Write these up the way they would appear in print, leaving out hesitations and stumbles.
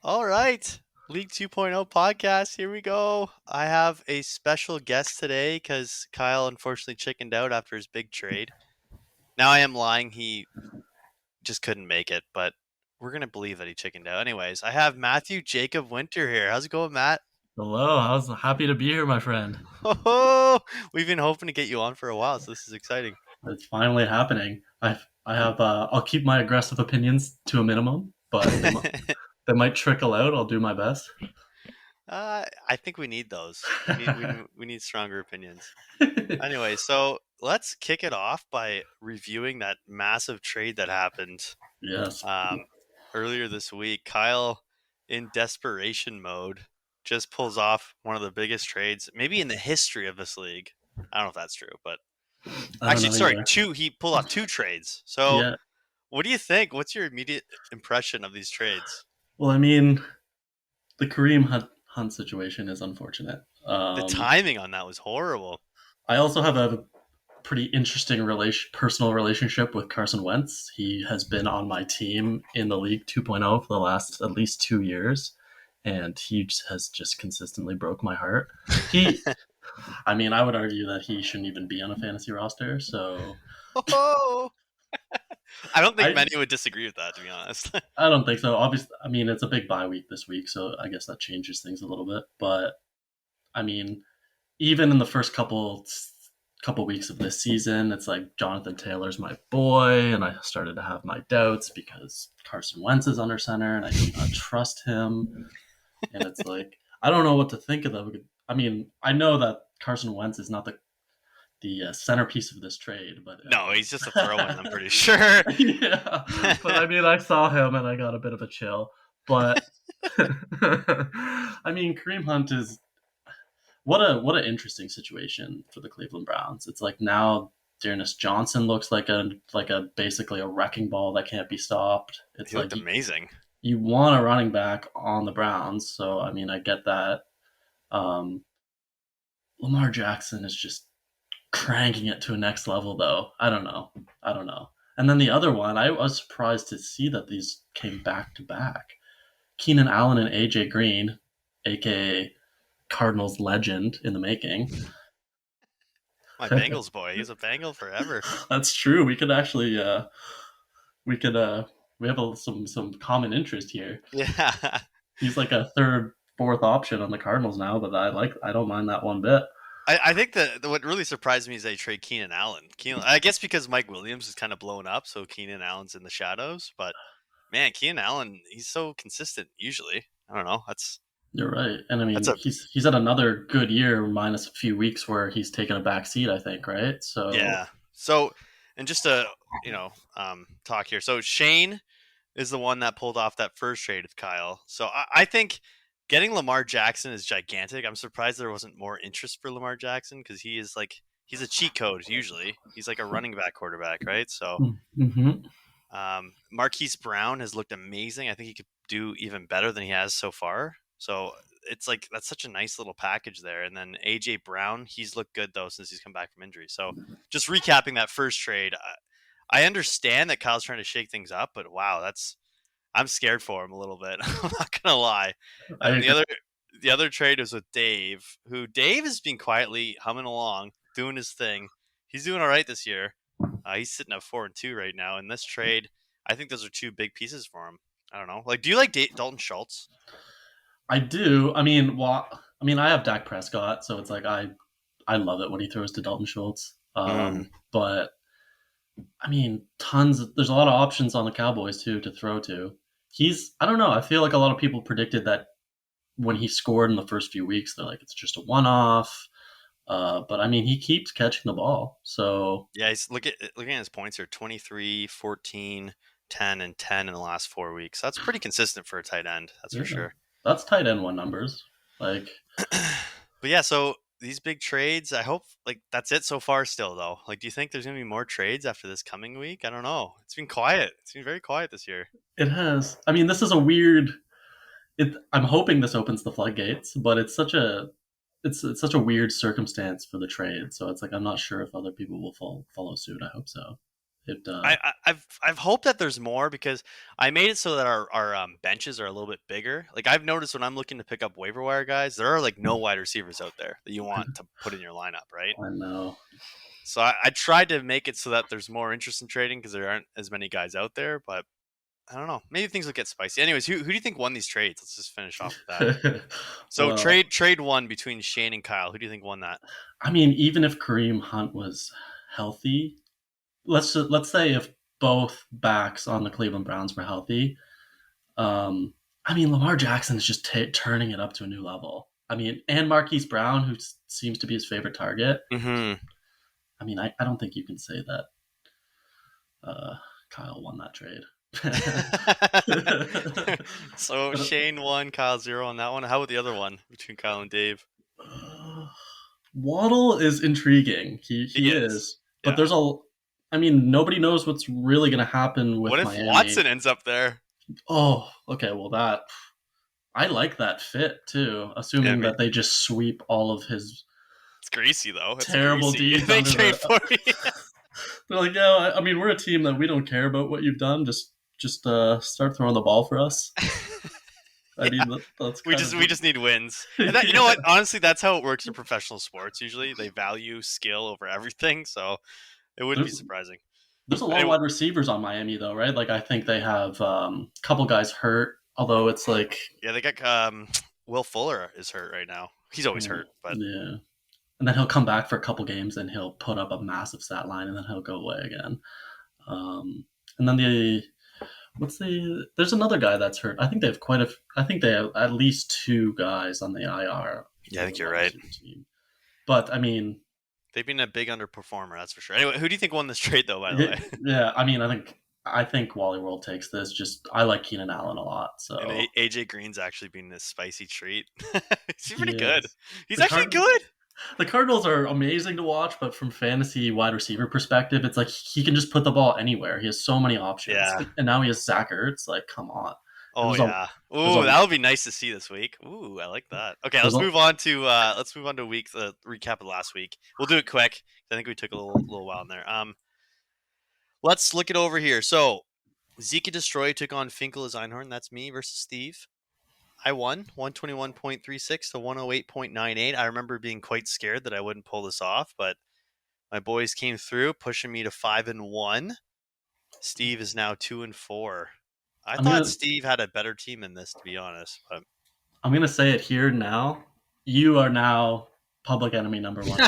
All right. League 2.0 podcast. Here we go. I have a special guest today because Kyle unfortunately chickened out after his big trade. Now I am lying. He just couldn't make it, but we're going to believe that he chickened out. Anyways, I have Matthew Jacob Winter here. How's it going, Matt? Hello, I was happy to be here, my friend. Oh, we've been hoping to get you on for a while, so this is exciting. It's finally happening. I have I'll keep my aggressive opinions to a minimum, but they might trickle out. I'll do my best. I think we need those. We need stronger opinions. Anyway, so let's kick it off by reviewing that massive trade that happened Yes. um, earlier this week. Kyle, in desperation mode, just pulls off one of the biggest trades, maybe in the history of this league. I don't know if that's true, but I don't actually, know sorry, either. two. He pulled off two trades. So, Yeah. what do you think? What's your immediate impression of these trades? Well, I mean, the Kareem Hunt situation is unfortunate. The timing on that was horrible. I also have a pretty interesting personal relationship with Carson Wentz. He has been on my team in the League 2.0 for the last at least 2 years, and he has just consistently broke my heart. He, I mean, I would argue that he shouldn't even be on a fantasy roster. So Oh, I don't think I, many would disagree with that, to be honest. I don't think so. Obviously, I mean, it's a big bye week this week, so I guess that changes things a little bit. But I mean, even in the first couple weeks of this season, it's like Jonathan Taylor's my boy, and I started to have my doubts because Carson Wentz is under center, and I do not trust him. And it's like I don't know what to think of them. I mean, I know that Carson Wentz is not the centerpiece of this trade, but No, he's just a throw-in. I'm pretty sure. yeah. But I mean, I saw him and I got a bit of a chill. But I mean, Kareem Hunt is what an interesting situation for the Cleveland Browns. It's like now Dearness Johnson looks like a basically a wrecking ball that can't be stopped. It's He like looked amazing. you want a running back on the Browns, so I mean I get that. Um, Lamar Jackson is just cranking it to a next level, though. I don't know. I don't know. And then the other one, I was surprised to see that these came back to back. Keenan Allen and AJ Green, aka Cardinals legend in the making. My Bengals boy. He's a Bengal forever. That's true. We could actually we could we have some common interest here. Yeah. He's like a third, fourth option on the Cardinals now, but I don't mind that one bit. I think that what really surprised me is they trade Keenan Allen. I guess because Mike Williams is kind of blown up, so Keenan Allen's in the shadows. But man, Keenan Allen, he's so consistent usually. I don't know. You're right, and I That's mean a he's had another good year, minus a few weeks where he's taken a back seat. I think, right? So yeah. So, and just to talk here. So Shane is the one that pulled off that first trade with Kyle. So I think getting Lamar Jackson is gigantic. I'm surprised there wasn't more interest for Lamar Jackson because he's a cheat code usually. He's like a running back quarterback, right? So mm-hmm. Marquise Brown has looked amazing. I think he could do even better than he has so far. So it's like that's such a nice little package there. And then AJ Brown, he's looked good though since he's come back from injury. So just recapping that first trade, I understand that Kyle's trying to shake things up, but wow, that's I'm scared for him a little bit. I'm not gonna lie. I And then agree. the other trade was with Dave, who Dave has been quietly humming along, doing his thing. He's doing all right this year. He's sitting at 4-2 right now. In this trade, I think those are two big pieces for him. I don't know. Like, do you like Dalton Schultz? I do. I mean, I have Dak Prescott, so it's like I love it when he throws to Dalton Schultz. Mm. But I mean, tons. There's a lot of options on the Cowboys too to throw to. I don't know. I feel like a lot of people predicted that when he scored in the first few weeks, they're like it's just a one-off. But I mean, he keeps catching the ball. So Yeah, he's looking at his points here: 23, 14, 10, and 10 in the last 4 weeks. That's pretty consistent for a tight end. That's for yeah, sure. that's tight end one numbers. Like But yeah, so these big trades, I hope like that's it so far still though. Like do you think there's going to be more trades after this coming week? I don't know. It's been quiet. It's been very quiet this year. it has. I mean, this is a weird. I'm hoping this opens the floodgates, but it's such a weird circumstance for the trade. So it's like I'm not sure if other people will follow suit. I hope so. It I've hoped that there's more because I made it so that our benches are a little bit bigger. Like I've noticed when I'm looking to pick up waiver wire guys, there are like no wide receivers out there that you want to put in your lineup, right? I know. So I tried to make it so that there's more interest in trading because there aren't as many guys out there. But I don't know. Maybe things will get spicy. Anyways, who do you think won these trades? Let's just finish off with that. So Well, trade one between Shane and Kyle. Who do you think won that? I mean, even if Kareem Hunt was healthy, let's say if both backs on the Cleveland Browns were healthy, I mean, Lamar Jackson is just turning it up to a new level. I mean, and Marquise Brown, who seems to be his favorite target. Mm-hmm. I mean, I don't think you can say that Kyle won that trade. So Shane 1, Kyle 0 on that one. How about the other one between Kyle and Dave? Waddle is intriguing. He is. But Yeah. there's I mean, nobody knows what's really going to happen with What if Miami. Watson ends up there? Oh, okay. Well, I like that fit too, assuming that they just sweep all of his. It's greasy though. It's terrible greasy. deeds. They trade for you. They're like, yeah. I mean, we're a team that we don't care about what you've done. Just start throwing the ball for us. I mean, that's we just need wins. And that, you know what? Honestly, that's how it works in professional sports. Usually, they value skill over everything, so it wouldn't be surprising. There's a lot of wide receivers on Miami, though, right? Like, I think they have a couple guys hurt. Although it's like, yeah, they got Will Fuller is hurt right now. He's always hurt, but yeah. And then he'll come back for a couple games and he'll put up a massive stat line and then he'll go away again. And then there's another guy that's hurt. I think they have at least 2 guys on the IR. Yeah, I think you're right. Team. But I mean, they've been a big underperformer, that's for sure. Anyway, who do you think won this trade though, by the way? Yeah, I mean, I think Wally World takes this. Just I like Keenan Allen a lot. So and AJ Green's actually been this spicy treat. He's pretty good. He's actually good. The Cardinals are amazing to watch, but from fantasy wide receiver perspective, it's like he can just put the ball anywhere. He has so many options. Yeah. And now he has Zach Ertz. Like, come on. Oh yeah. Ooh, that would be nice to see this week. Ooh, I like that. Okay, let's move on to a week recap of last week. We'll do it quick. I think we took a little while in there. Let's look it over here. So Zeke Destroy took on Finkel as Einhorn. That's me versus Steve. I won 121.36 to 108.98. I remember being quite scared that I wouldn't pull this off, but my boys came through, pushing me to 5-1. Steve is now 2-4. I thought Steve had a better team in this, to be honest. But I'm gonna say it here now. You are now public enemy number 1.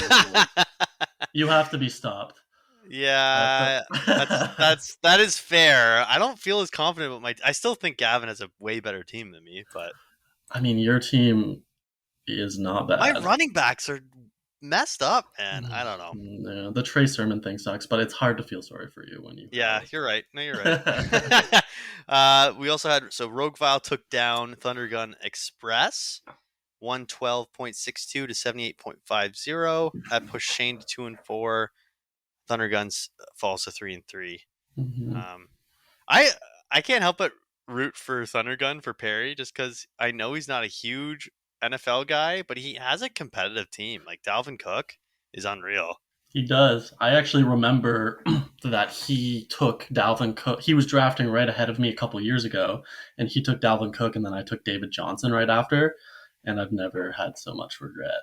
You have to be stopped. Yeah, that is fair. I don't feel as confident about I still think Gavin has a way better team than me, but I mean, your team is not bad. My running backs are messed up, man. I don't know. Yeah, the Trey Sermon thing sucks, but it's hard to feel sorry for you when you. Yeah, you're right. No, you're right. We also had Rogue Vile took down Thundergun Express, 112.62 to 78.50. That pushed Shane to 2-4. Thunderguns falls to 3-3. Mm-hmm. I can't help but root for Thundergun for Perry just because I know he's not a huge NFL guy, but he has a competitive team. Like Dalvin Cook is unreal. He does. I actually remember that he took Dalvin Cook. He was drafting right ahead of me a couple years ago, and he took Dalvin Cook, and then I took David Johnson right after, and I've never had so much regret.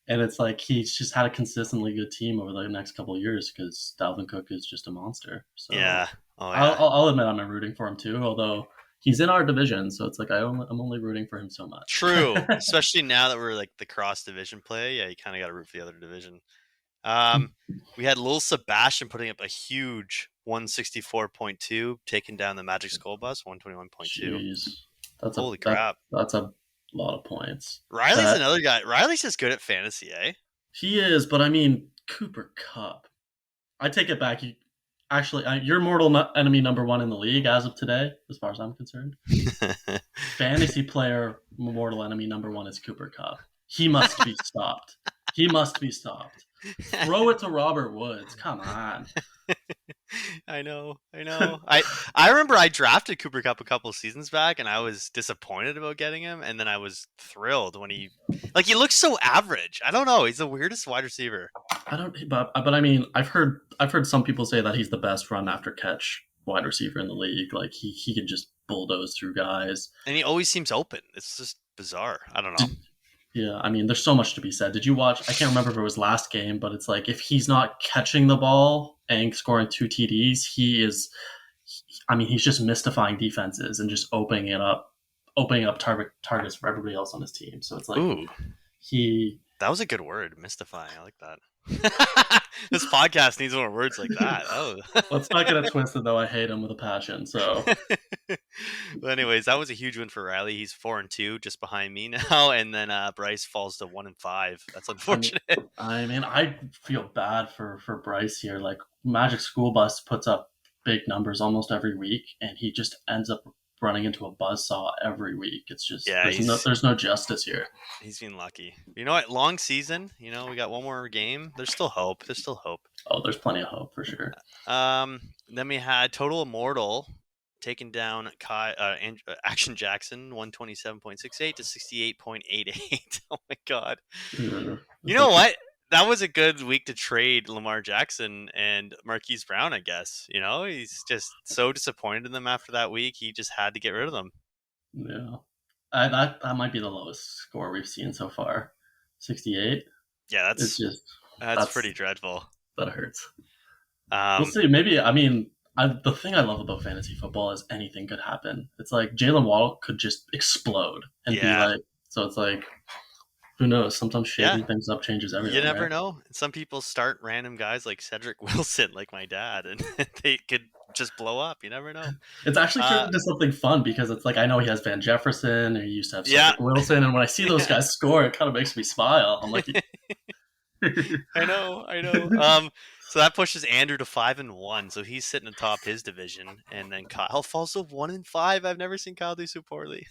And it's like he's just had a consistently good team over the next couple of years because Dalvin Cook is just a monster. So yeah. Oh, yeah. I'll admit I'm rooting for him too, although he's in our division, so it's like I'm only rooting for him so much. True, especially now that we're like the cross division play. Yeah, you kind of got to root for the other division. We had Lil Sebastian putting up a huge 164.2, taking down the Magic Skull Bus 121.2. Holy crap! That's a lot of points. Riley's another guy. Riley's just good at fantasy, eh? He is, but I mean Cooper Kupp. I take it back. You're mortal enemy number 1 in the league as of today, as far as I'm concerned. Fantasy player mortal enemy number 1 is Cooper Kupp. He must be stopped. He must be stopped. Throw it to Robert Woods. Come on. I know, I know. I remember I drafted Cooper Cup a couple of seasons back, and I was disappointed about getting him, and then I was thrilled when he looks so average. I don't know. He's the weirdest wide receiver, I don't, but I mean, I've heard some people say that he's the best run after catch wide receiver in the league. Like he can just bulldoze through guys. and he always seems open. It's just bizarre. I don't know. Did, yeah, I mean, there's so much to be said. Did you watch? I can't remember if it was last game, but it's like if he's not catching the ball and scoring two TDs, he is. I mean, he's just mystifying defenses and just opening up targets for everybody else on his team. So it's like Ooh, he. that was a good word, mystifying. I like that. This podcast needs more words like that. Oh. Let's not get it twisted, though. I hate him with a passion. So, But anyways, that was a huge win for Riley. He's 4-2, just behind me now, and then Bryce falls to 1-5. That's unfortunate. I feel bad for Bryce here. Like Magic School Bus puts up big numbers almost every week, and he just ends up running into a buzzsaw every week. It's just Yeah, there's no justice here. he's been lucky. You know what? Long season. You know, we got one more game. There's still hope. There's still hope. Oh, there's plenty of hope for sure. Then we had Total Immortal taking down Action Jackson 127.68 to 68.88. Oh my god. Yeah. You know what? That was a good week to trade Lamar Jackson and Marquise Brown, I guess. You know, he's just so disappointed in them after that week. He just had to get rid of them. Yeah, that might be the lowest score we've seen so far. 68. Yeah, It's just that's pretty dreadful. that hurts. Um, We'll see. Maybe I mean the thing I love about fantasy football is anything could happen. It's like Jalen Waddle could just explode and be Yeah. like. So it's like, who knows? Sometimes shaking things up changes everything. You never right? know. Some people start random guys like Cedric Wilson, like my dad, and they could just blow up. You never know. It's actually turned into something fun because it's like I know he has Van Jefferson and he used to have Cedric Wilson, and when I see those guys score, it kind of makes me smile. I'm like, I know. So that pushes Andrew to 5-1, so he's sitting atop his division, and then Kyle falls to 1-5. I've never seen Kyle do so poorly.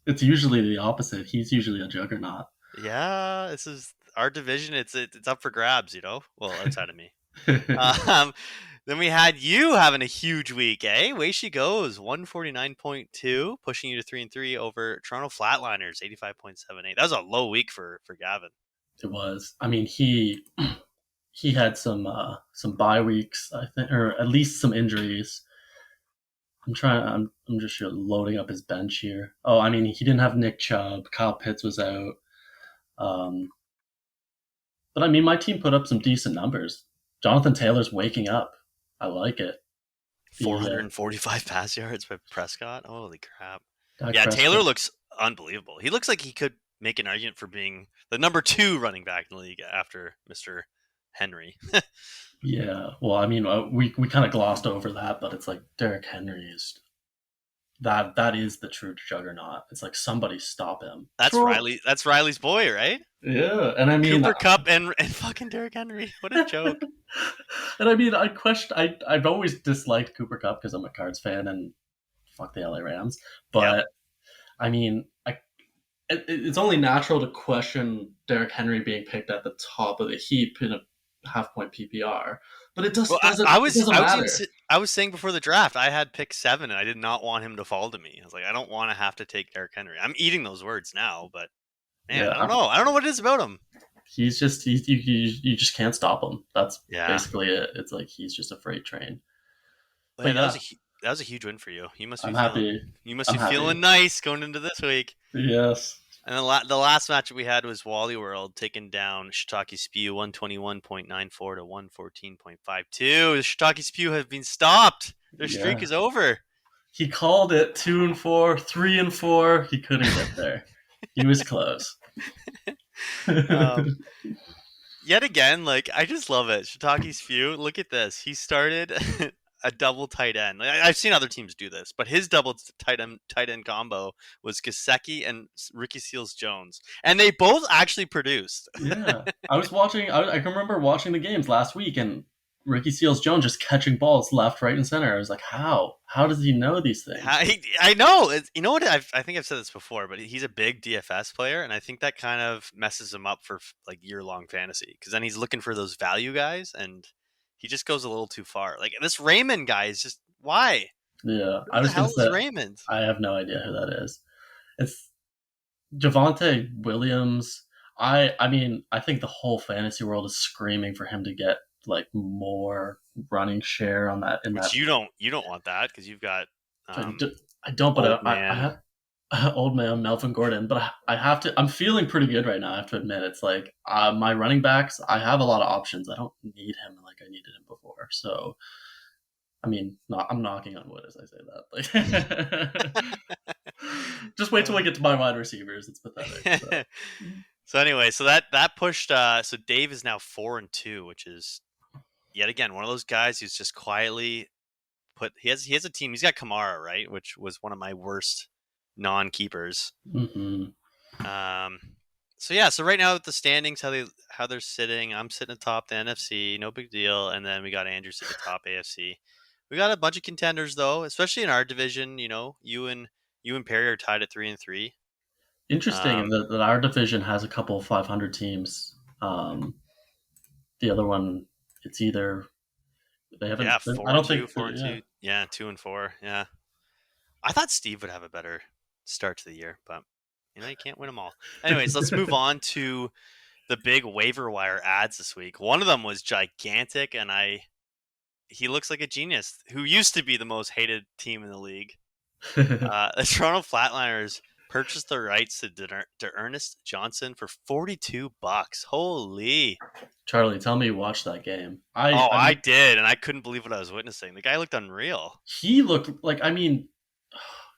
It's usually the opposite. He's usually a juggernaut. Yeah, this is our division. It's up for grabs, you know. Well, outside of me. Then we had you having a huge week, eh? Way she goes, 149.2, pushing you to 3-3 over Toronto Flatliners, 85.78. That was a low week for Gavin. It was. I mean, he had some bye weeks, I think, or at least some injuries. I'm just loading up his bench here. Oh, I mean, he didn't have Nick Chubb. Kyle Pitts was out. But I mean, my team put up some decent numbers. Jonathan Taylor's waking up. I like it. 445 pass yards by Prescott. Holy crap! Prescott. Taylor looks unbelievable. He looks like he could make an argument for being the number 2 running back in the league after Mr. Henry. Yeah, well, I mean, we kind of glossed over that, but it's like Derrick Henry is that is the true juggernaut. It's like somebody stop him. That's Riley. That's Riley's boy, right? Yeah, and I mean Cooper Kupp and fucking Derrick Henry. What a joke! And I mean, I've always disliked Cooper Kupp because I'm a Cards fan and fuck the LA Rams. But I mean, it's only natural to question Derrick Henry being picked at the top of the heap in a half-point PPR. But it doesn't. I was saying before the draft, I had pick 7, and I did not want him to fall to me. I was like, I don't want to have to take Derrick Henry. I'm eating those words now, but man, I don't know. I don't know what it is about him. You just can't stop him. That's basically it. It's like he's just a freight train. But that was a huge win for you. You must be happy. You must be feeling nice going into this week. Yes. And the last match we had was Wally World taking down Shiitake Spew 121.94 to 114.52. The Shiitake Spew have been stopped. Their streak is over. He called it 2-4, 3-4. He couldn't get there. He was close. Yet again, like I just love it. Shiitake Spew, look at this. He started a double tight end. I've seen other teams do this, but his double tight end combo was Gesicki and Ricky Seals-Jones, and they both actually produced. Yeah, I was watching. I can remember watching the games last week, and Ricky Seals-Jones just catching balls left, right, and center. I was like, how? How does he know these things? I know. You know what? I think I've said this before, but he's a big DFS player, and I think that kind of messes him up for like year-long fantasy because then he's looking for those value guys and. he just goes a little too far. Like this Raymond guy is just why? Yeah, I Who the was gonna hell is say Raymond? I have no idea who that is. It's Javante Williams. I mean, I think the whole fantasy world is screaming for him to get like more running share on that in Which that. you don't want that because you've got I, d- I don't, but old I man. have old man Melvin Gordon, but I have to. I'm feeling pretty good right now. I have to admit, it's like my running backs. I have a lot of options. I don't need him like I needed him before. So I mean, I'm knocking on wood as I say that. Like, just wait till I Uh, get to my wide receivers. It's pathetic. So. so anyway, so that pushed. So Dave is now 4-2, which is yet again one of those guys who's just quietly put. He has a team. He's got Kamara, right, which was one of my worst non-keepers. Mm-hmm. Um, so yeah, so right now with the standings, how they're sitting, I'm sitting atop the NFC, no big deal, and then we got Andrew sitting atop AFC. We got a bunch of contenders though, especially in our division. You and Perry are tied at 3-3. Interesting Um, that our division has a couple of 500 teams. The other one, it's either they haven't. yeah, I four and don't two, think. four and Yeah. two, yeah, 2-4, yeah. I thought Steve would have a better start to the year, but you can't win them all. Anyways, let's move on to the big waiver wire ads this week. One of them was gigantic, and he looks like a genius who used to be the most hated team in the league. The Toronto Flatliners purchased the rights to Ernest Johnson for $42. Holy! Charlie, tell me you watched that game. Oh, I I mean, did, and I couldn't believe what I was witnessing. The guy looked unreal. he looked like. I mean,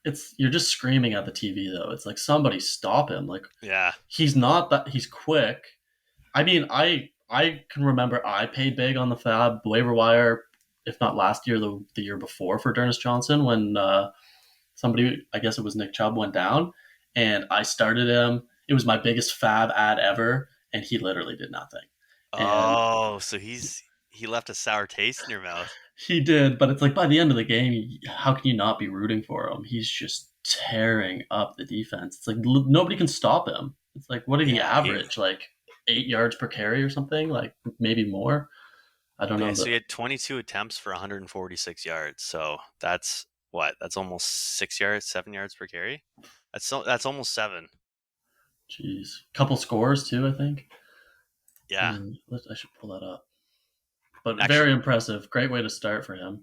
it's you're just screaming at the TV though. It's like somebody stop him. Like Yeah, he's not that. He's quick. I mean, I can remember I paid big on the Fab waiver wire, if not last year, the year before for Ernest Johnson when somebody, I guess it was Nick Chubb, went down, and I started him. It was my biggest Fab ad ever, and he literally did nothing. And oh, so he left a sour taste in your mouth. he did, but it's like by the end of the game, how can you not be rooting for him? He's just tearing up the defense. It's like nobody can stop him. It's like what did he Yeah, average? Like 8 yards per carry or something? Like maybe more. I don't know. so he had 22 attempts for 146 yards. So that's what? That's almost 6 yards, 7 yards per carry. That's almost seven. Jeez, couple scores too. I think. Yeah, I should pull that up. But actually, very impressive. Great way to start for him.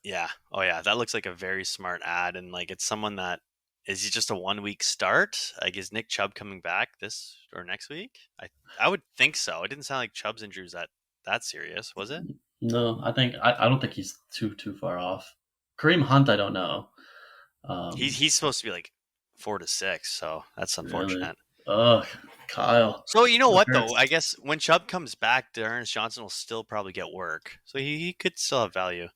yeah. Oh yeah, that looks like a very smart ad, and like it's someone that is he just a 1 week start? Like is Nick Chubb coming back this or next week? I would think so. It didn't sound like Chubb's injury was that serious, was it? No, I don't think he's too far off. Kareem Hunt, I don't know. He's supposed to be like 4 to 6, so that's Really. unfortunate. Ugh, Kyle. So you know That what though? hurts. I guess when Chubb comes back, Ernest Johnson will still probably get work, so he could still have value.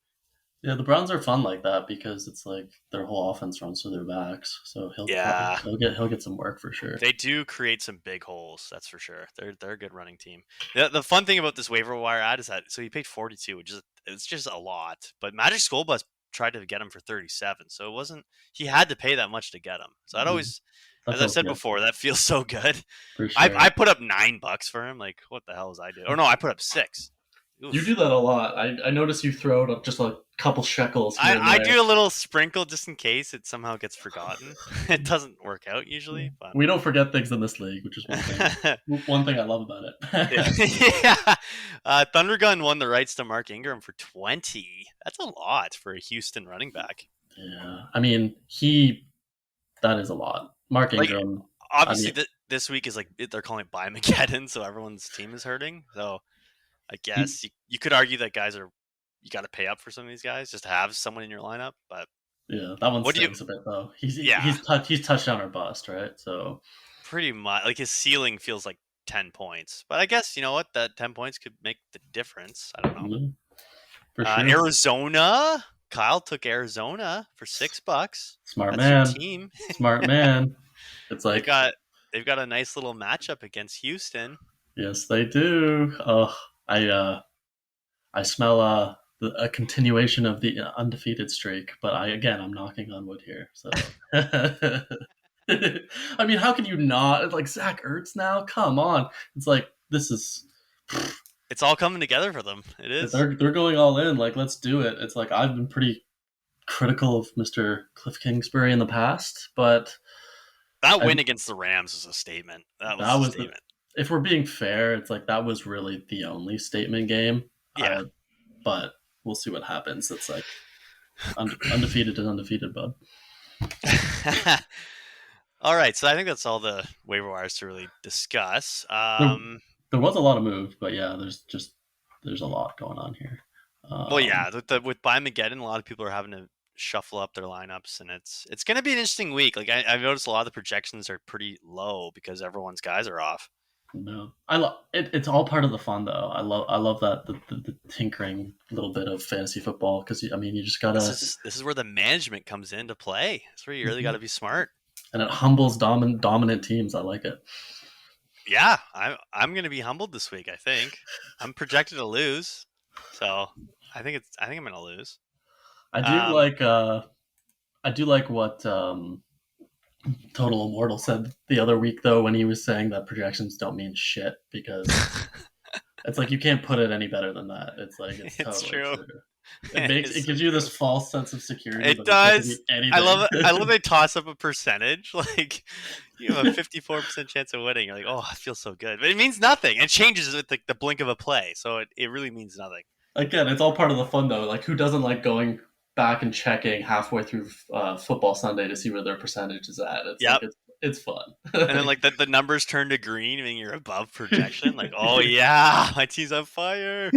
Yeah, the Browns are fun like that because it's like their whole offense runs through their backs. So Yeah, he'll get some work for sure. they do create some big holes. That's for sure. They're a good running team. The fun thing about this waiver wire ad is that so he paid 42, which is it's just a lot. But Magic School Bus tried to get him for 37, so it wasn't. He had to pay that much to get him. So that Mm, always, that as I've feels said good before, that feels so good. for I sure. I put up $9 for him. Like what the hell was I doing? Or no, I put up 6. You Oof. do that a lot. I notice you throw out just a couple shekels here and I there. do a little sprinkle just in case it somehow gets forgotten. It doesn't work out usually, but We don't forget things in this league, which is one thing I love about it. yeah. Thunder Gun won the rights to Mark Ingram for 20. That's a lot for a Houston running back. Yeah, I mean that is a lot. Mark Like Ingram. I obviously mean, this week is like they're calling it Mageddon, so everyone's team is hurting. So I he, guess you could argue that you got to pay up for some of these guys just to have someone in your lineup. But yeah, that one what do you? stings a bit though. He's Yeah, he's touchdown or bust, right? So pretty much. Like his ceiling feels like 10 points, but I guess you know what that 10 points could make the difference. I don't know. yeah, for sure. Arizona. Kyle took Arizona for $6. Smart That's your man. team. Smart man. It's They've like got they've got a nice little matchup against Houston. yes, they do. Oh, I smell a continuation of the undefeated streak, but I'm knocking on wood here. So, I mean, how can you not like Zach Ertz now? Come on, it's like this is It's all coming together for them. It is. They're going all in. Like, let's do it. It's like I've been pretty critical of Mr. Cliff Kingsbury in the past, but That I win against the Rams was a statement. That was that a was the. statement. If we're being fair, it's like that was really the only statement game. Yeah. But we'll see what happens. It's like undefeated is undefeated, bud. All right, so I think that's all the waiver wires to really discuss. There, there was a lot of moves, but yeah, there's a lot going on here. Well, yeah, with Mageddon, a lot of people are having to shuffle up their lineups, and it's going to be an interesting week. Like I've noticed a lot of the projections are pretty low because everyone's guys are off. No, I love it. It's all part of the fun, though. I love that the tinkering little bit of fantasy football because I mean you just gotta. This is where the management comes into play. That's where you really got to be smart. And it humbles dominant teams. I like it. Yeah, I'm going to be humbled this week. I think I'm projected to lose, so I think I'm going to lose. I do like I do like what Total Immortal said the other week though when he was saying that projections don't mean shit because it's like you can't put it any better than that. It's like it's totally true. It gives you this false sense of security. It does. I love it. I love they toss up a percentage. Like you have a 54% chance of winning. You're like, oh, I feel so good, but it means nothing. It changes with the blink of a play, so it really means nothing. Again, it's all part of the fun though. Like who doesn't like going back and checking halfway through Football Sunday to see where their percentage is at? It's yep. Like it's fun. And then like the numbers turn to green, meaning you're above projection. Like, oh yeah, my team's on fire.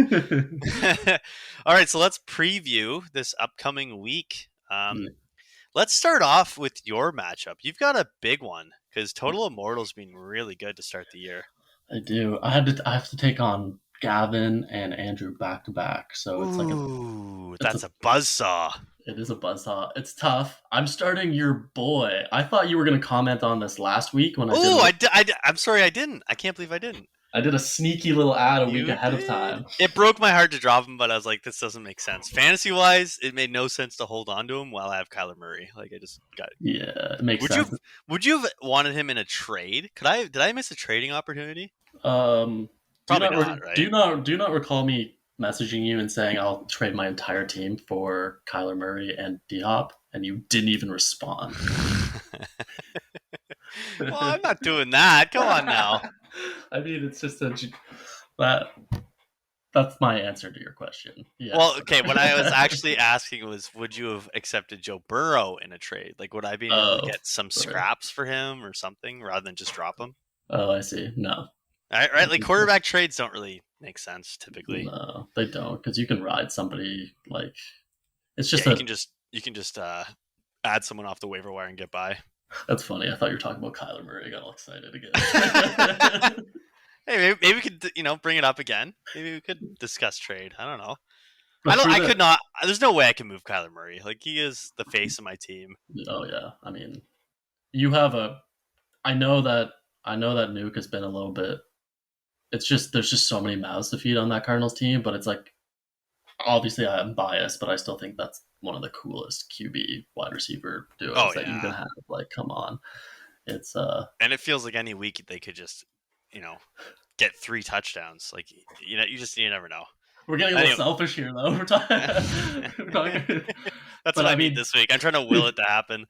All right, so let's preview this upcoming week. Let's start off with your matchup. You've got a big one because Total Immortal's been really good to start the year. I do. I have to take on Gavin and Andrew back to back, so it's that's a buzzsaw. It is a buzzsaw. It's tough. I'm starting your boy. I thought you were going to comment on this last week when I'm sorry, I didn't. I can't believe I didn't. I did a sneaky little ad a week ahead of time. It broke my heart to drop him, but I was like, this doesn't make sense. Fantasy wise, it made no sense to hold on to him while I have Kyler Murray. Like I just got. Yeah, it makes sense. Would you have wanted him in a trade? Did I miss a trading opportunity? Probably not, right? Do not recall me messaging you and saying I'll trade my entire team for Kyler Murray and D-Hop, and you didn't even respond. Well, I'm not doing that. Come on now. I mean, it's just that's my answer to your question. Yes. Well, okay. What I was actually asking was, would you have accepted Joe Burrow in a trade? Like, would I be able to get some scraps for him or something rather than just drop him? Oh, I see. No. Right. Like quarterback trades don't really make sense typically. No, they don't, because you can ride somebody like it's just you can just add someone off the waiver wire and get by. That's funny. I thought you were talking about Kyler Murray. I got all excited again. Hey, maybe we could, bring it up again. Maybe we could discuss trade. I don't know. I could not. There's no way I can move Kyler Murray. Like he is the face of my team. Oh yeah. I mean, you have I know that Nuke has been a little bit. It's just there's just so many mouths to feed on that Cardinals team, but it's like obviously I'm biased, but I still think that's one of the coolest QB wide receiver duos that you can have. Like, come on, it's and it feels like any week they could just, get 3 touchdowns. Like, you never know. We're getting a little selfish here, though. We're talking. That's what I mean this week. I'm trying to will it to happen.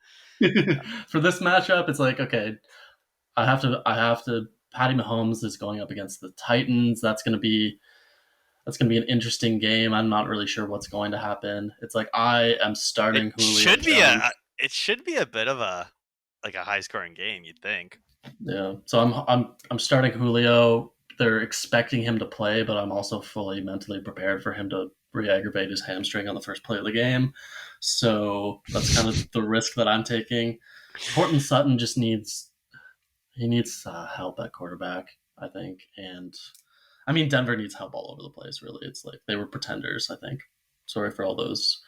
For this matchup, it's like, okay, I have to. Patty Mahomes is going up against the Titans. That's going to be an interesting game. I'm not really sure what's going to happen. It's like I am starting Julio. It should be a bit of a high scoring game, you'd think. Yeah. So I'm starting Julio. They're expecting him to play, but I'm also fully mentally prepared for him to re-aggravate his hamstring on the first play of the game. So that's kind of the risk that I'm taking. Courtland Sutton just needs help at quarterback, I think. And I mean, Denver needs help all over the place, really. It's like they were pretenders, I think. Sorry for all those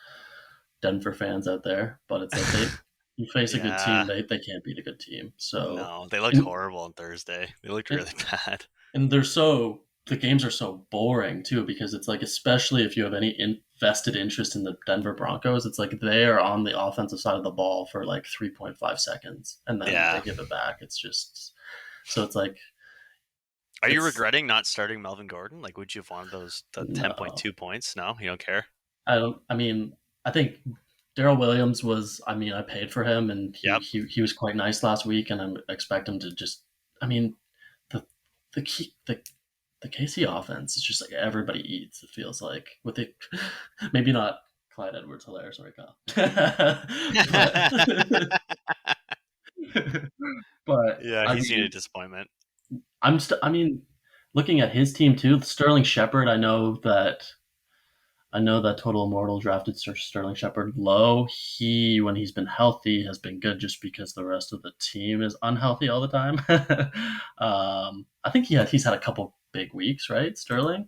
Denver fans out there, but it's like you face a good team, they can't beat a good team. So no, they looked horrible on Thursday. They looked really bad. And the games are so boring too, because it's like, especially if you have any vested interest in the Denver Broncos, it's like they are on the offensive side of the ball for like 3.5 seconds and then they give it back. It's just, so it's like, Are you It's regretting not starting Melvin Gordon? Like, would you have wanted the no. 10.2 points? No, you don't care. I don't. I mean, I think Daryl Williams was. I mean, I paid for him, and Yep. he was quite nice last week, and I expect him to just. I mean, the the key the KC offense is just like everybody eats. It feels like with it, maybe not Clyde Edwards-Helaire, sorry, Kyle, but but Yeah, I he's seen a mean, disappointment. I mean, looking at his team too, Sterling Shepard. I know that Total Immortal drafted Sterling Shepard low. He, when he's been healthy, has been good just because the rest of the team is unhealthy all the time. I think he's had a couple big weeks, right, Sterling?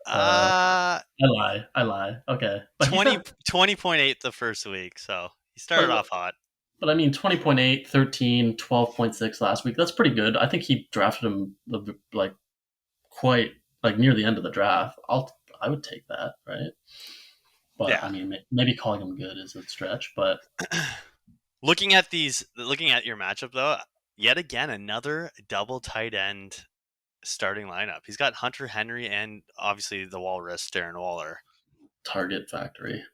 Uh, Uh I lie. Okay, but he's 20 had, 20.8 the first week, so he started but off hot. but I mean, 20.8, 13, 12.6 last week. That's pretty good. I think he drafted him like quite like near the end of the draft. I would take that, right? But Yeah. I mean, maybe calling him good is a stretch, but Looking at your matchup though, yet again another double tight end starting lineup. He's got Hunter Henry and obviously the Walrus Darren Waller. Target Factory.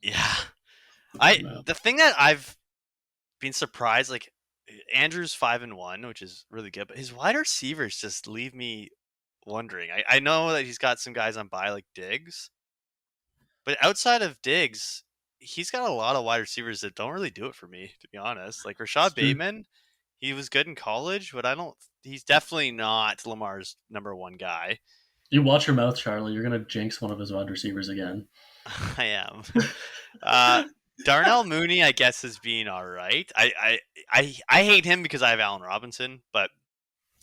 Yeah. I No. the thing that I've been surprised, like Andrew's 5-1, which is really good, but his wide receivers just leave me wondering. I know that he's got some guys on bye like Diggs, but outside of Diggs, he's got a lot of wide receivers that don't really do it for me, to be honest. Like It's Rashad true. Bateman, he was good in college, but I don't. He's definitely not Lamar's number one guy. You watch your mouth, Charlie. You're gonna jinx one of his wide receivers again. I am. Uh, Darnell Mooney, I guess, is being all right. I hate him because I have Allen Robinson, but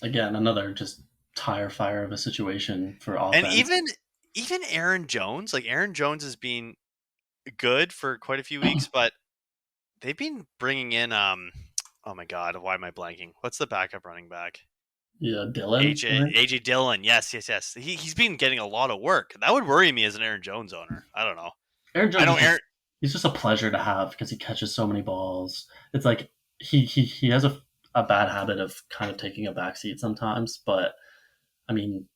Again, another just tire fire of a situation for and offense. even Aaron Jones, like Aaron Jones has been good for quite a few weeks, but they've been bringing in oh my god, why am I blanking? What's the backup running back? Yeah, Dylan. I AJ think. AJ Dillon. Yes. He's been getting a lot of work. That would worry me as an Aaron Jones owner. I don't know. Aaron I Jones know is Aaron. just he's just a pleasure to have because he catches so many balls. It's like he has a bad habit of kind of taking a backseat sometimes, but I mean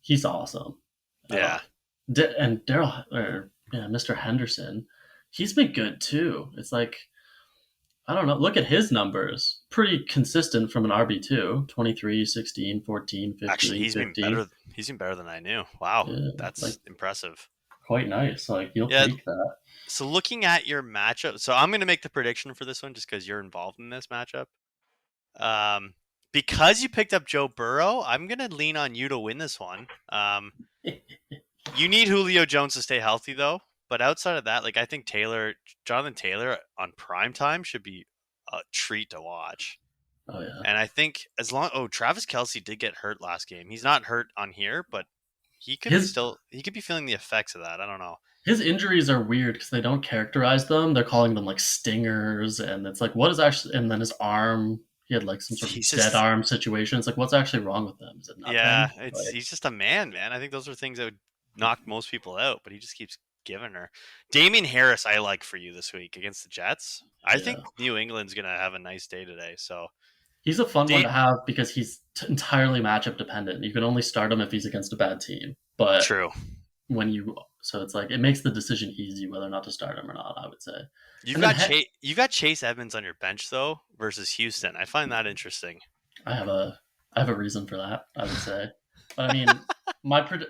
he's awesome. I Yeah. don't. And Daryl or yeah, Mr. Henderson, he's been good too. It's like I don't know. Look at his numbers. Pretty consistent from an RB2. 23, 16, 14, Actually, 15, he's been 15. better. He's been better than I knew. Wow, Yeah, like that's impressive. quite nice. Like you'll Yeah. take that. So looking at your matchup, so I'm going to make the prediction for this one just because you're involved in this matchup. Um, because you picked up Joe Burrow, I'm going to lean on you to win this one. You need Julio Jones to stay healthy though, but outside of that, like I think Jonathan Taylor on prime time should be a treat to watch. Oh yeah. And I think Travis Kelsey did get hurt last game. He's not hurt on here, but His he could be feeling the effects of that. I don't know. his injuries are weird because they don't characterize them. They're calling them like stingers, and it's like what is actually. And then his arm, he had like some sort of He's dead just arm situation. It's like what's actually wrong with him? Is it yeah, nothing? it's Like he's just a man. I think those are things that would knock most people out, but he just keeps giving her. Damian Harris, I like for you this week against the Jets. I yeah, think New England's gonna have a nice day today. So, he's a fun one da- to have because he's entirely matchup dependent. You can only start him if he's against a bad team, but true. when you so it's like it makes the decision easy whether or not to start him or not. I would say, You've and then got Chase Edmonds on your bench though versus Houston. I find that interesting. I have a reason for that. I would say, but I mean,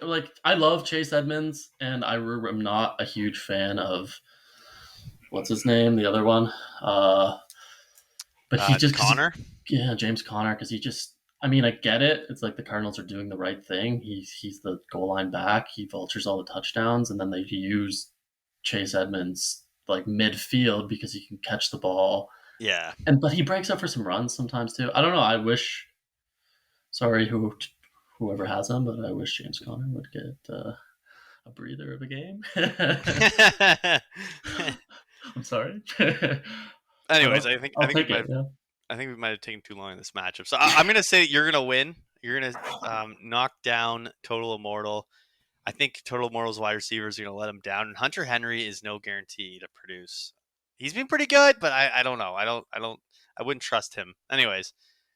like I love Chase Edmonds, and am not a huge fan of what's his name, the other one. But he just because Connor. yeah, James Conner, because he just. I mean, I get it. It's like the Cardinals are doing the right thing. He's the goal line back. He vultures all the touchdowns, and then they use Chase Edmonds like midfield because he can catch the ball. Yeah. But he breaks up for some runs sometimes too. I don't know. I wish. Sorry, whoever has him, but I wish James Conner would get a breather of a game. I'm sorry, but Anyways, I think I'll take it. Yeah. we might have taken too long in this matchup. So I'm gonna say you're gonna win. You're gonna knock down Total Immortal. I think Total Immortal's wide receivers are gonna let him down, and Hunter Henry is no guarantee to produce. He's been pretty good, but I don't know. I wouldn't trust him. Anyways,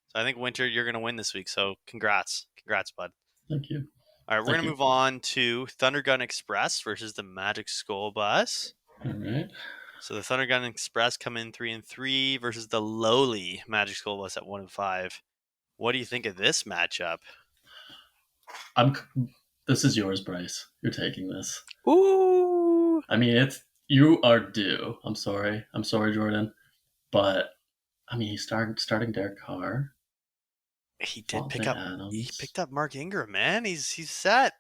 So I think Winter, you're gonna win this week. So congrats, bud. Thank you. All right, we're Thank gonna you. move on to Thunder Gun Express versus the Magic School Bus. All right. So the Thunder Gun Express come in 3-3 versus the lowly Magic School Bus at 1-5. What do you think of this matchup? I'm. This is yours, Bryce. You're taking this. Ooh, I mean, you are due. I'm sorry. I'm sorry, Jordan. But I mean, he's starting Derek Carr. he did Devontae pick up. He Adams. picked up Mark Ingram, man. He's set.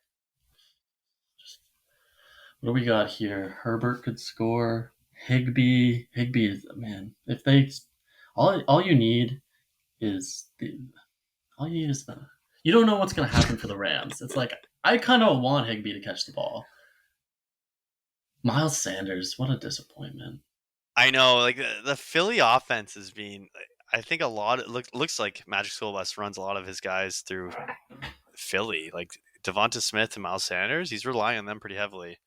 What do we got here? Herbert could score. Higby. Higby is, man. If they, all you need is the. You don't know what's going to happen for the Rams. It's like I kind of want Higby to catch the ball. Miles Sanders, what a disappointment. I know, like the Philly offense is being. I think a lot. It looks like Magic School Bus runs a lot of his guys through Philly, like Devonta Smith and Miles Sanders. He's relying on them pretty heavily,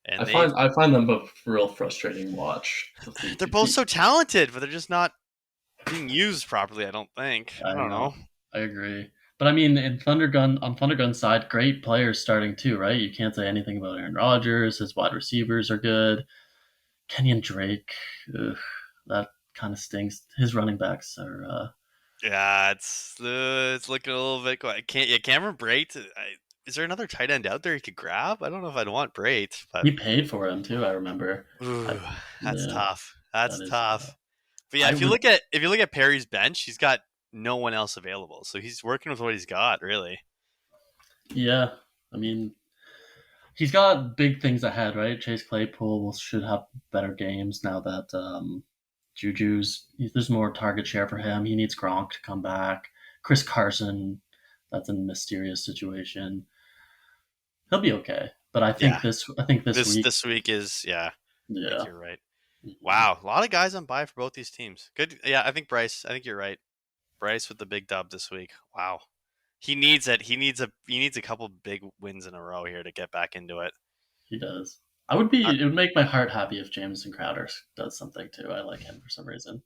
and I find them a real frustrating watch. they're both so talented, but they're just not being used properly. I don't think. I don't know. I agree. But I mean, on Thunder Gun's side, great players starting too, right? You can't say anything about Aaron Rodgers. His wide receivers are good. Kenyon Drake, ugh, that kind of stinks. His running backs are. Yeah, it's looking a little bit quiet. Cameron Brate. Is there another tight end out there he could grab? I don't know if I'd want Brate, but He paid for him too. I remember. ooh, that's Yeah, tough. That's that is. tough. But yeah, I if you would. look at Perry's bench, he's got no one else available, so he's working with what he's got, really. Yeah, I mean, he's got big things ahead, right? Chase Claypool should have better games now that there's more target share for him. He needs Gronk to come back. Chris Carson, that's a mysterious situation. He'll be okay, but Yeah, I think this week, this week is I think yeah, you're right. Wow, a lot of guys on bye for both these teams. Good, yeah. I think Bryce. I think you're right. Bryce with the big dub this week. Wow, he needs it. He needs a couple big wins in a row here to get back into it. he does. I would be. It would make my heart happy if Jameson Crowder does something too. I like him for some reason.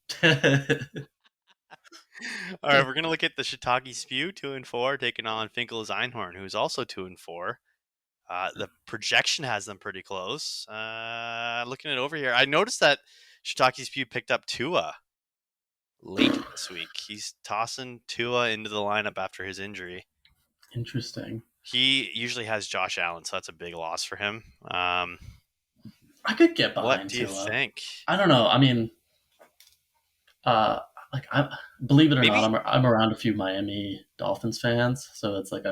All right, we're gonna look at the Shiitake Spew 2-4 taking on Finkel's Einhorn, who's also 2-4. The projection has them pretty close. Looking it over here, I noticed that Shiitake Spew picked up Tua late this week. He's tossing Tua into the lineup after his injury. Interesting. He usually has Josh Allen, so that's a big loss for him. I could get behind. What do you think? I don't know. I mean, like I believe it or Maybe not, I'm around a few Miami Dolphins fans, so it's like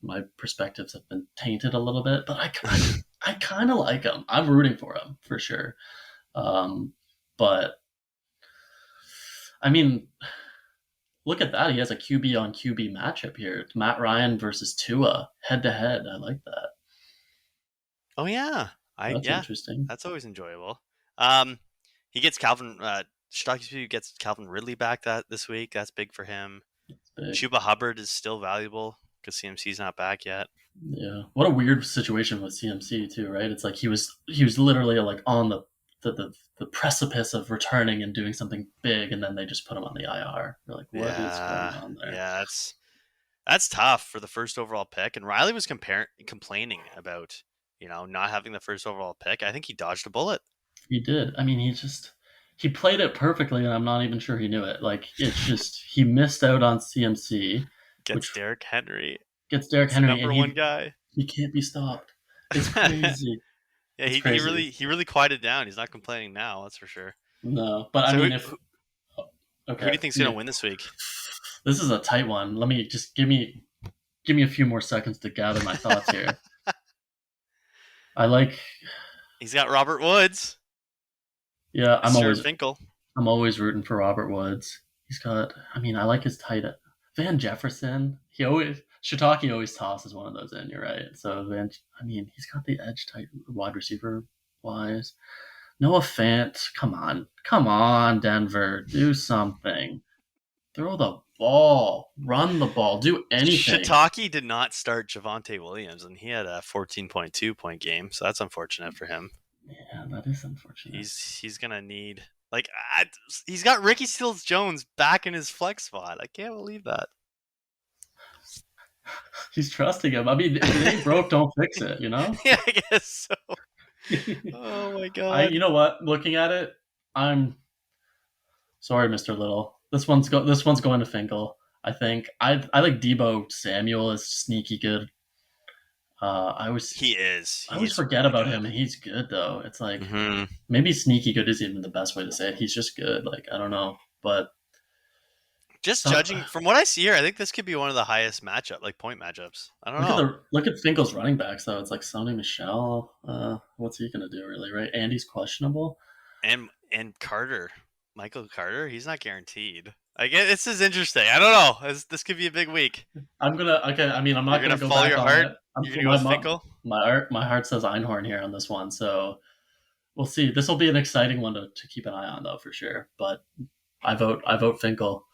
my perspectives have been tainted a little bit. But I kind of like him. I'm rooting for him for sure. But I mean, look at that. He has a QB on QB matchup here. It's Matt Ryan versus Tua head to head. I like that. Oh yeah, That's interesting. that's always enjoyable. He gets Shiitake gets Calvin Ridley back this week. That's big for him. Big. Chuba Hubbard is still valuable because CMC's not back yet. Yeah, what a weird situation with CMC too, right? It's like he was literally like on the precipice of returning and doing something big, and then they just put him on the IR. We're like, what is going on there? Yeah, that's tough for the first overall pick. And Riley was complaining about not having the first overall pick. I think he dodged a bullet. He did. I mean, he played it perfectly, and I'm not even sure he knew it. Like it's just he missed out on CMC, Gets Derrick Henry. Gets Derrick Henry, number one guy. He can't be stopped. It's crazy. Yeah, he really quieted down. He's not complaining now, that's for sure. No, but so I mean, who do you think's gonna win this week? This is a tight one. Let me just give me a few more seconds to gather my thoughts here. He's got Robert Woods. Yeah, Finkel. I'm always rooting for Robert Woods. He's got. I mean, I like his tight end. Van Jefferson. Shiitake always tosses one of those in. You're right. So he's got the edge tight wide receiver wise. Noah Fant. Come on, Denver, do something. Throw the ball, run the ball, do anything. Shiitake did not start Javonte Williams, and he had a 14.2 point game, so that's unfortunate for him. Yeah, that is unfortunate. He's gonna need Like he's got Ricky Seals Jones back in his flex spot. I can't believe that. He's trusting him. I mean, if it ain't broke, don't fix it. Yeah, I guess so. Oh my god. You know what? Looking at it, I'm sorry, Mister Little. This one's going to Finkel. I think I like Debo Samuel is sneaky good. I always He is. I always He's forget really about good. him, and he's good though. It's like Hmm. maybe sneaky good isn't even the best way to say it. He's just good. Like I don't know, but Just some judging from what I see here, I think this could be one of the highest point matchups. I don't know. look at Finkel's running backs though. It's like Sony Michelle. What's he gonna do really? Right? Andy's questionable. And Carter, Michael Carter, he's not guaranteed. I get this is interesting. I don't know. This could be a big week. I'm gonna okay. I mean, I'm You're not gonna gonna go follow back your on heart. it. You're gonna go with Finkel. My heart says Einhorn here on this one. So we'll see. This will be an exciting one to keep an eye on though for sure. But I vote Finkel.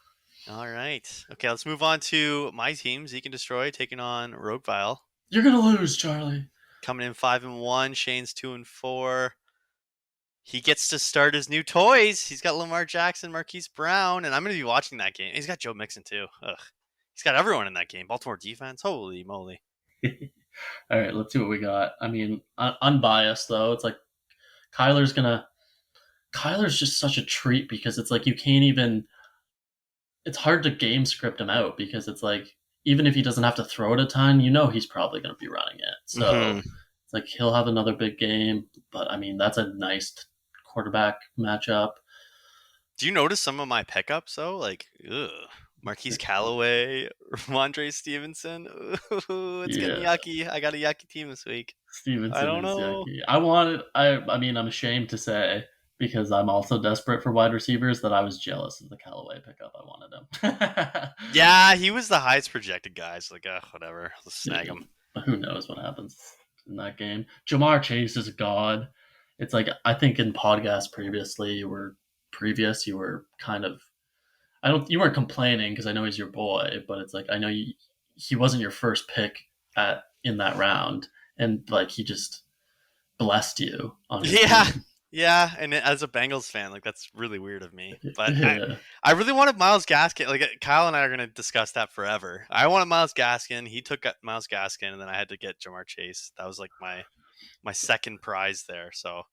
All right. Okay, let's move on to my team. Zeke and Destroy taking on Rogueville. You're gonna lose, Charlie. Coming in 5-1. Shane's 2-4. He gets to start his new toys. He's got Lamar Jackson, Marquise Brown, and I'm going to be watching that game. He's got Joe Mixon too. Ugh. He's got everyone in that game. Baltimore defense. Holy moly. All right, let's see what we got. I mean, unbiased though. It's like Kyler's gonna. Kyler's just such a treat because it's like you can't even. It's hard to game script him out because it's like even if he doesn't have to throw it a ton, he's probably going to be running it. So it's like he'll have another big game, but I mean that's a nice quarterback matchup. Do you notice some of my pickups though? Like, Marquise Callaway, Ramondre Stevenson. Ooh, it's getting yucky. I got a yucky team this week. Stevenson I don't is know. yucky. I mean, I'm ashamed to say because I'm also desperate for wide receivers that I was jealous of the Callaway pickup. I wanted him. Yeah, he was the highest projected guy. So like, whatever. Let's snag him. Who knows what happens in that game? Jamar Chase is a god. It's like I think in podcasts previously you were kind of you weren't complaining because I know he's your boy, but it's like I know he wasn't your first pick in that round, and like he just blessed you on his team. Yeah, and as a Bengals fan, like that's really weird of me. But Yeah. I really wanted Myles Gaskin. Like Kyle and I are going to discuss that forever. I wanted Myles Gaskin. He took Myles Gaskin, and then I had to get Jamar Chase. That was like my second prize there. So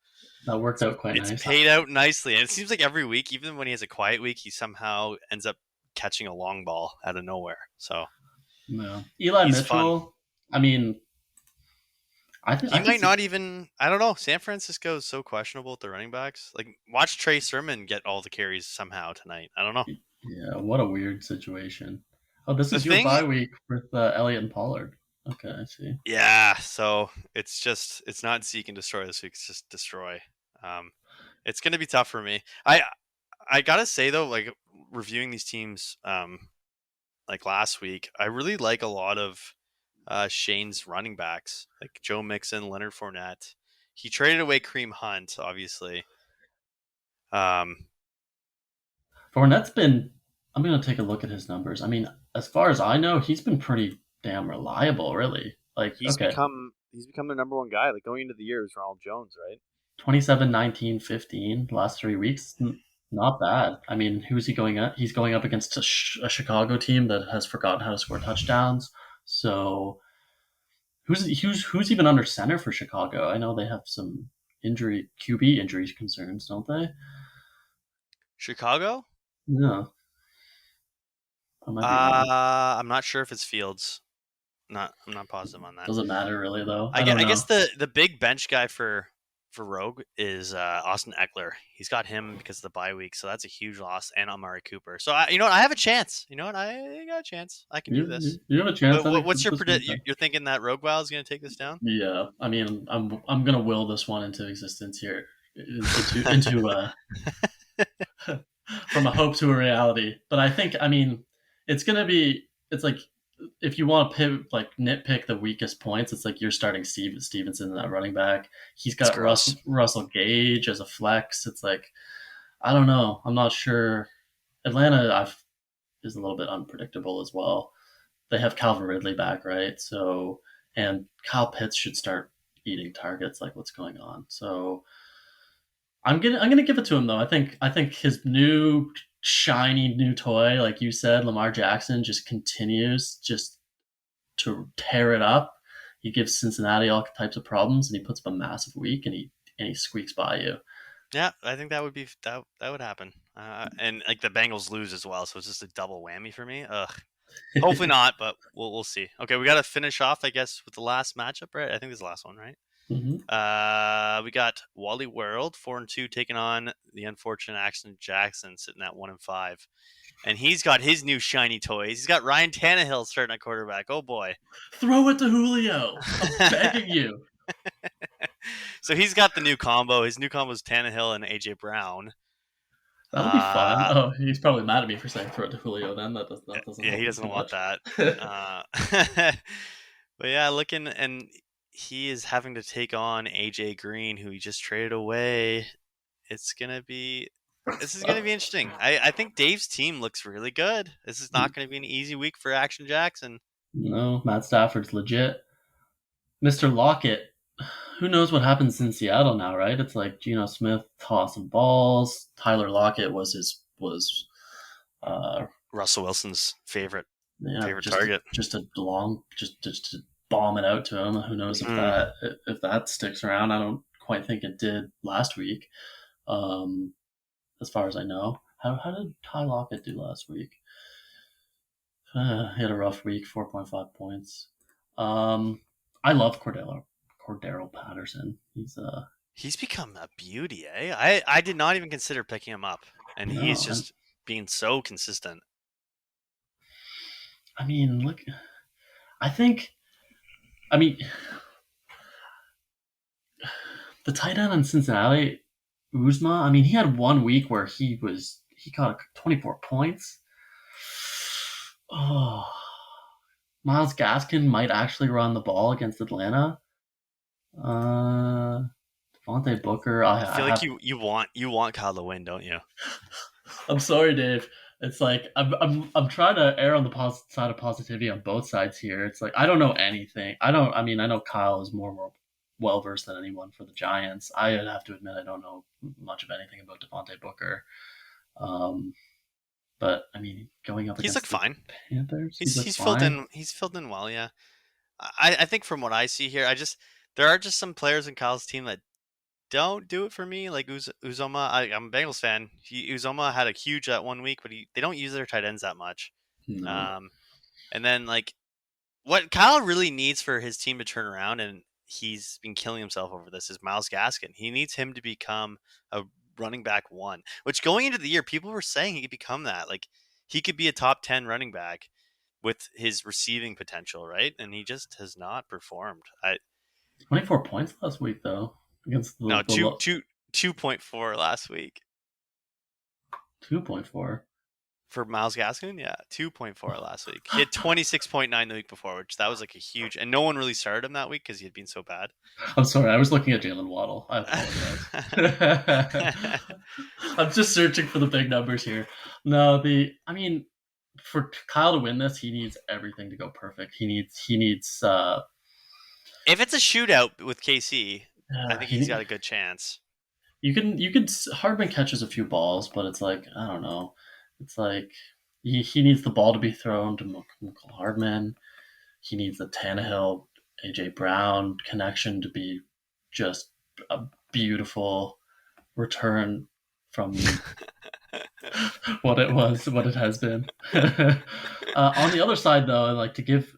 that worked out quite nice. It's paid out nicely, and it seems like every week, even when he has a quiet week, he somehow ends up catching a long ball out of nowhere. So yeah. Eli Mitchell. Fun. I mean. He might not even. I don't know. San Francisco is so questionable with the running backs. Like, watch Trey Sermon get all the carries somehow tonight. I don't know. Yeah, what a weird situation. Oh, this is your bye week with Elliott and Pollard. Okay, I see. Yeah, so it's not Zeke and Destroy this week. It's just Destroy. It's gonna be tough for me. I gotta say though, like reviewing these teams, like last week, I really like a lot of Shane's running backs, like Joe Mixon, Leonard Fournette. He traded away Kareem Hunt, obviously. Fournette's been. I'm gonna take a look at his numbers. I mean, as far as I know, he's been pretty damn reliable, really. Like he's become the number one guy. Like going into the year is Ronald Jones, right? 27, 19, 15 last 3 weeks. Not bad. I mean, who's he going at? He's going up against a Chicago team that has forgotten how to score touchdowns. So who's even under center for Chicago? I know they have some QB injury concerns, don't they? Chicago? No. I'm not sure if it's Fields. I'm not positive on that. Doesn't matter really though. I guess the big bench guy for Rogue is Austin Eckler. He's got him because of the bye week, so that's a huge loss. And Amari Cooper. So I have a chance. I got a chance. I can do this. You have a chance. What's your prediction? You're thinking that Roguewile is going to take this down? Yeah, I mean, I'm going to will this one into existence here, into from a hope to a reality. But I think, I mean, it's like if you want to nitpick the weakest points, it's like you're starting Stevenson in that running back. He's got Russell Gage as a flex. It's like, I don't know. I'm not sure. Atlanta is a little bit unpredictable as well. They have Calvin Ridley back, right? So, and Kyle Pitts should start eating targets. Like, what's going on? So, I'm gonna give it to him though. I think his new shiny new toy, like you said, Lamar Jackson, just continues just to tear it up. He gives Cincinnati all types of problems, and he puts up a massive week, and he squeaks by you. Yeah, I think that would be that would happen. And like the Bengals lose as well, so it's just a double whammy for me. Ugh. Hopefully not, but we'll see. Okay, we got to finish off, I guess, with the last matchup, right? I think this is the last one, right? Mhm. We got Wally World 4-2 taking on the unfortunate Action Jackson sitting at 1-5, and he's got his new shiny toys. He's got Ryan Tannehill starting at quarterback. Oh boy! Throw it to Julio. I'm begging you. So he's got the new combo. His new combo is Tannehill and AJ Brown. That'll be fun. Uh, Oh, he's probably mad at me for saying throw it to Julio. Then that doesn't yeah, help he him doesn't too want much. that. Uh, but yeah, looking, and he is having to take on AJ Green, who he just traded away. It's gonna be This is going to be interesting. I think Dave's team looks really good. This is not going to be an easy week for Action Jackson. No, Matt Stafford's legit. Mr. Lockett, who knows what happens in Seattle now, right? It's like Geno Smith tossing balls. Tyler Lockett was Russell Wilson's favorite yeah, favorite target. just a long just to bomb it out to him. Who knows Mm. if that sticks around? I don't quite think it did last week. Um, as far as I know, how did Ty Lockett do last week? He had a rough week, 4.5 points. Um, I love Cordero Patterson. He's become a beauty, eh? I did not even consider picking him up, and he's No, and just being so consistent. I mean, look, I think, I mean, the tight end in Cincinnati, Uzma. I mean, he had one week where he got 24 points. Oh, Miles Gaskin might actually run the ball against Atlanta. Uh, Devontae Booker. I I feel like have. you want Kyle to win, don't you? I'm sorry, Dave. It's like I'm trying to err on the side of positivity on both sides here. It's like I don't know anything. I don't. I mean, I know Kyle is more well versed than anyone for the Giants. I have to admit I don't know much of anything about Devontae Booker. Um, but I mean, going up He's looked against the fine. Panthers, he He's looks he's filled fine. in. He's filled in well. Yeah. I think from what I see here, there are just some players in Kyle's team that don't do it for me. Like Uzoma, I'm a Bengals fan. Uzoma had a huge that one week, but they don't use their tight ends that much. No, Um, and then like what Kyle really needs for his team to turn around, and he's been killing himself over this, is Miles Gaskin. He needs him to become a running back one. Which going into the year, people were saying he could become that. Like he could be a top 10 running back with his receiving potential, right? And he just has not performed. I 24 points last week though against No, the 2.4 last week 2.4. for Miles Gaskin. Yeah, 2.4 last week. He had 26.9 the week before, which that was like a huge, and no one really started him that week because he had been so bad. I'm sorry, I was looking at Jalen Waddle. I apologize. I'm just searching for the big numbers here. No, I mean, for Kyle to win this, he needs everything to go perfect. He needs If it's a shootout with KC, I think he's got he a good chance. you can Hardman catches a few balls, but it's like I don't know. It's like he needs the ball to be thrown to Michael Hardman. He needs the Tannehill AJ Brown connection to be just a beautiful return from what it has been. On the other side, though, I'd like to give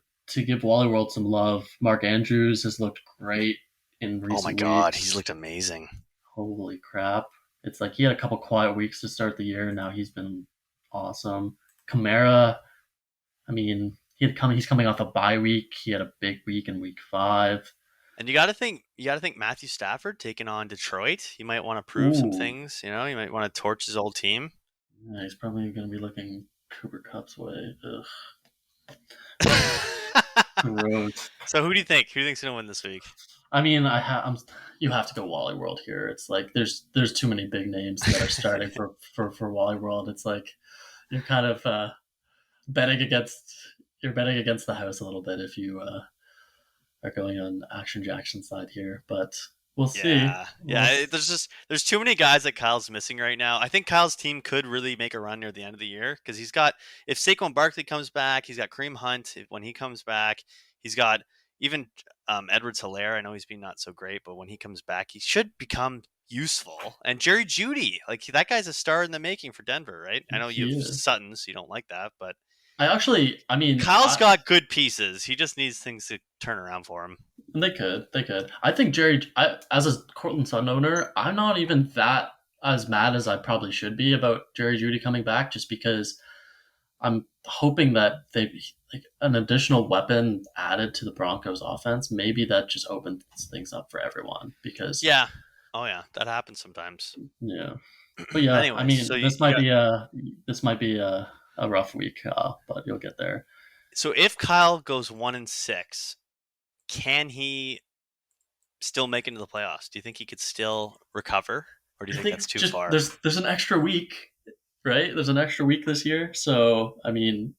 Wally World some love. Mark Andrews has looked great in Oh my recent God, he's weeks. looked amazing. Holy crap! It's like he had a couple quiet weeks to start the year. And now he's been awesome. Kamara, I mean, he's coming off a bye week. He had a big week in week 5. And you got to think Matthew Stafford taking on Detroit. He might want to prove some Ooh, things. He might want to torch his old team. yeah, he's probably going to be looking Cooper Cup's way. Ugh, gross. So who do you think? Who do you think's gonna win this week? I mean, you have to go Wally World here. It's like there's too many big names that are starting for Wally World. It's like you're kind of betting against you're betting against the house a little bit if you are going on Action Jackson side here. But We'll see. Yeah. There's too many guys that Kyle's missing right now. I think Kyle's team could really make a run near the end of the year because he's got if Saquon Barkley comes back, he's got Kareem Hunt when he comes back. He's got even Edwards Hilaire. I know he's been not so great, but when he comes back, he should become useful. And Jerry Judy, like that guy's a star in the making for Denver, right? I know you He have is. Sutton, so you don't like that, but I mean, Kyle's got good pieces. He just needs things to turn around for him. they could. I think as a Cortland Sutton owner, I'm not even that as mad as I probably should be about Jerry Judy coming back, just because I'm hoping that they like an additional weapon added to the Broncos offense. Maybe that just opens things up for everyone because Yeah. Oh yeah, that happens sometimes. yeah. But yeah, I Anyway, mean, so this you might got be a rough week, but you'll get there. so if Kyle goes 1-6, can he still make it into the playoffs? Do you think he could still recover, or do you I think think that's too just far? there's an extra week, right? There's an extra week this year, so I mean,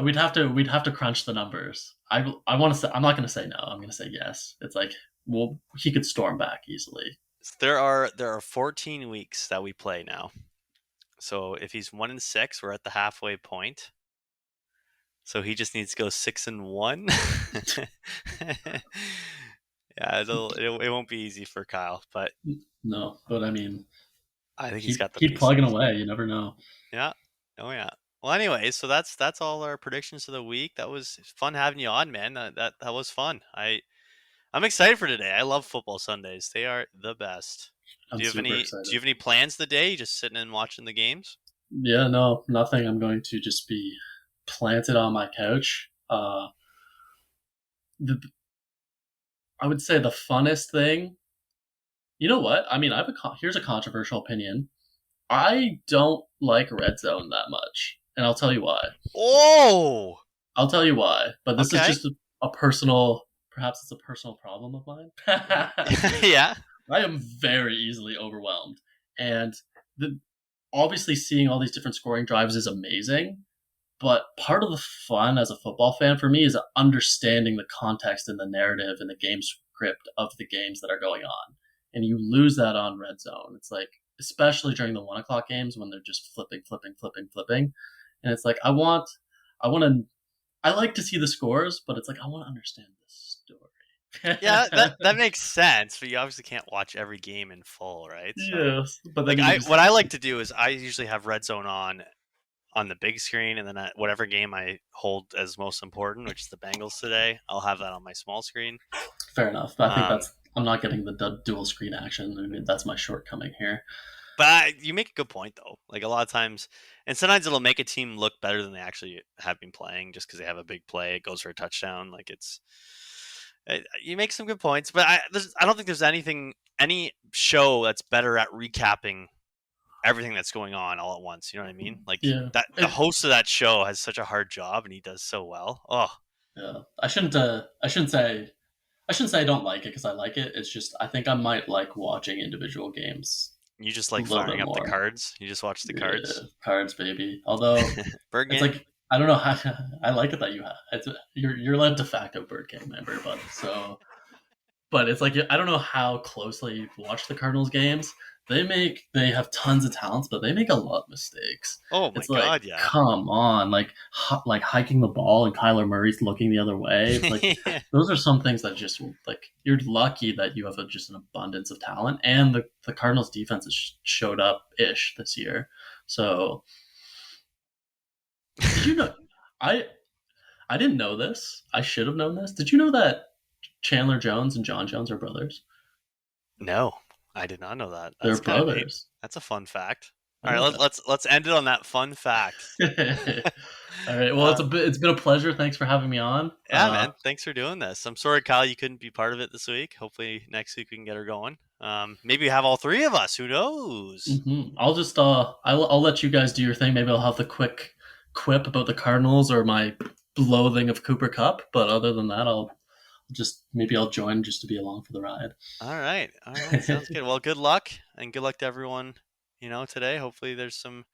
we'd have to crunch the numbers. I want to say I'm not going to say no. I'm going to say yes. It's like well, he could storm back easily. There are 14 weeks that we play now. So if he's 1-6, we're at the halfway point. So he just needs to go 6-1. Yeah, it won't be easy for Kyle, but No, but I mean, I think he's keep got the keep plugging pieces. away. You never know. Yeah. Oh yeah. Well, anyway, so that's all our predictions of the week. That was fun having you on, man. That was fun. I'm excited for today. I love football Sundays. They are the best. I'm super excited. Do you have any plans today? You just sitting and watching the games? Yeah, no, nothing. I'm going to just be planted on my couch. The, I would say the funnest thing. You know what? I mean, here's a controversial opinion. I don't like Red Zone that much, and I'll tell you why. Oh, I'll tell you why. But this is okay. just a personal. Perhaps it's a personal problem of mine. Yeah. I am very easily overwhelmed, and the obviously seeing all these different scoring drives is amazing. But part of the fun as a football fan for me is understanding the context and the narrative and the game script of the games that are going on. And you lose that on Red Zone. It's like, especially during the 1 o'clock games when they're just flipping, flipping, flipping, flipping. And it's like, I want to, I like to see the scores, but it's like, I want to understand the story. Yeah, that makes sense, but you obviously can't watch every game in full, right? So, Yes, but then like you just what I like to do is I usually have Red Zone on the big screen, and then whatever game I hold as most important, which is the Bengals today, I'll have that on my small screen. fair enough. But I think Um, I'm not getting the dual screen action. I mean, that's my shortcoming here. but you make a good point though. Like a lot of times, and sometimes it'll make a team look better than they actually have been playing, just because they have a big play, it goes for a touchdown. Like you make some good points, but I don't think there's any show that's better at recapping everything that's going on all at once. You know what I mean? Like Yeah. that the host of that show has such a hard job, and he does so well. Oh, Yeah, I shouldn't. I shouldn't say I don't like it because I like it. It's just I think I might like watching individual games you just a like little firing bit up the more. cards. You just watch the Yeah, cards. cards, baby. Although Bird it's game. like I don't know how I like it that you have. You're like de facto Bird Gang member, but but it's like I don't know how closely you watch the Cardinals games. They have tons of talents, but they make a lot of mistakes. Oh my It's like, god, yeah. come on, like hiking the ball and Kyler Murray's looking the other way. It's like those are some things that just like you're lucky that you have just an abundance of talent, and the Cardinals defense has showed up ish this year. So did you know? I I didn't know this. I should have known this. Did you know that Chandler Jones and John Jones are brothers? No, I did not know that. They're That's kind of neat. brothers. That's a fun fact. All right, Yeah. let's end it on that fun fact. All right. Well, Uh, it's been a pleasure. Thanks for having me on. yeah, man. Thanks for doing this. I'm sorry, Kyle, you couldn't be part of it this week. Hopefully next week we can get her going. Maybe have all three of us. Who knows? I'll just I'll let you guys do your thing. Maybe I'll have the quick quip about the Cardinals or my loathing of Cooper Cup. But other than that, I'll join just to be along for the ride. All right. All right. Sounds good. Well, good luck and good luck to everyone, today. Hopefully there's some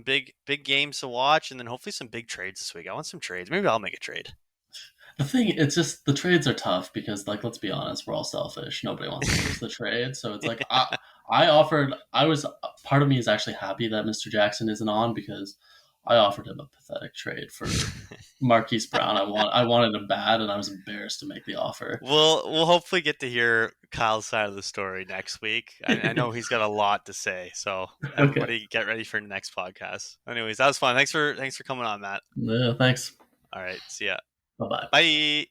big games to watch and then hopefully some big trades this week. I want some trades. Maybe I'll make a trade. The thing, it's just the trades are tough because, like, let's be honest, we're all selfish. Nobody wants to lose the trade, so it's like I offered. I was part of me is actually happy that Mr. Jackson isn't on because I offered him a pathetic trade for Marquise Brown. I wanted him bad, and I was embarrassed to make the offer. We'll hopefully get to hear Kyle's side of the story next week. I know he's got a lot to say, so Okay. everybody get ready for the next podcast. Anyways, that was fun. Thanks for coming on, Matt. Yeah, thanks. All right, see ya. Bye bye. Bye.